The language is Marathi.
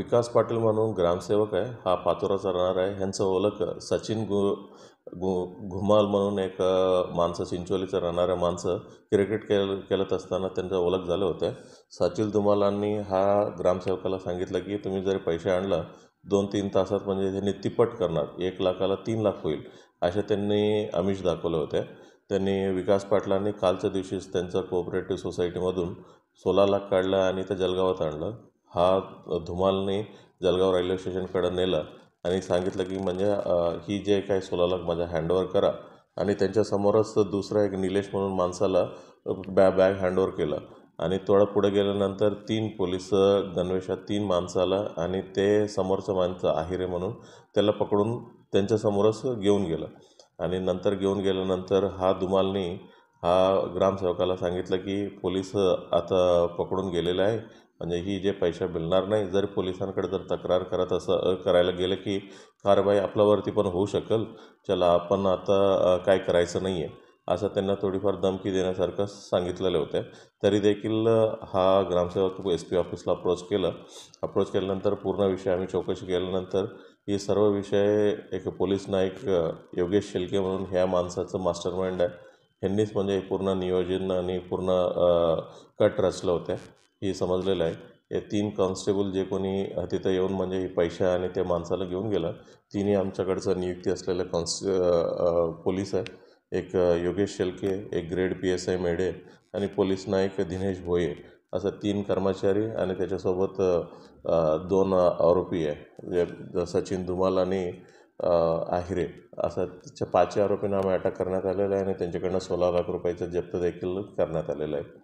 विकास पाटील म्हणून ग्रामसेवक आहे, हा पाचोराचा राहणार आहे. ह्यांचं ओळख सचिन घुमाल म्हणून एक माणसं, चिंचोलीचं राहणाऱ्या माणसं क्रिकेट खेळत असताना त्यांचं ओळख झालं होतं. सचिन धुमालांनी हा ग्रामसेवकाला सांगितलं की तुम्ही जर पैसे आणला 2-3 तासात म्हणजे त्यांनी तिप्पट करणार, 1,00,000ला 3,00,000 होईल असे त्यांनी आमिष दाखवले होते. त्यांनी विकास पाटलांनी कालच्या दिवशीच त्यांचं कोऑपरेटिव्ह सोसायटीमधून 16,00,000 काढलं आणि ते जळगावात आणलं. हा धुमालने जळगाव रेल्वे स्टेशनकडे नेलं आणि सांगितलं की म्हणजे ही जे काही 16,00,000 माझ्या हँडओव्हर करा. आणि त्यांच्यासमोरच दुसरा एक निलेश म्हणून माणसाला बॅग हँडओव्हर केलं आणि थोडं पुढे गेल्यानंतर 3 पोलीस गणवेशात 3 माणसाला आणि ते समोरचं माणसं आहिरे म्हणून त्याला पकडून त्यांच्यासमोरच घेऊन गेलं. आणि नंतर घेऊन गेल्यानंतर हा धुमालनी ग्रामसेवकाला सांगितलं की पोलीस आता पकडून गेलेलं आहे, म्हणजे ही जे पैसे मिळणार नाही. जर पोलिसांकडे जर तक्रार करायला गेलं की कारवाई आपल्यावरती पण होऊ शकेल, चला आपण आता काय करायचं नाही आहे असं त्यांना थोडीफार धमकी देण्यासारखं सांगितलेलं होतं. तरी देखील हा ग्रामसेवक SP ऑफिसला अप्रोच केल्यानंतर पूर्ण विषय आम्ही चौकशी केल्यानंतर ही सर्व विषय एक पोलीस नाईक योगेश शेलके म्हणून ह्या माणसाचं मास्टरमाइंड आहे. ह्यांनीच म्हणजे पूर्ण नियोजन आणि पूर्ण कट रचलं होतं हे समजलेलं आहे. हे 3 कॉन्स्टेबल जे कोणी तिथं येऊन म्हणजे हे पैसे आणि त्या माणसाला घेऊन गेलं, तिन्ही आमच्याकडचं नियुक्ती असलेले पोलीस आहे. एक योगेश शेलके, एक ग्रेड PSI मेढे आणि पोलीस नाईक दिनेश भोये, असं 3 कर्मचारी आणि त्याच्यासोबत 2 आरोपी आहे, सचिन धुमाल आणि आहिरे, असं 5 आरोपींना आम्ही अटक करण्यात आलेलं आहे आणि त्यांच्याकडनं 16,00,000 रुपयाचं जप्त देखील करण्यात आलेलं आहे.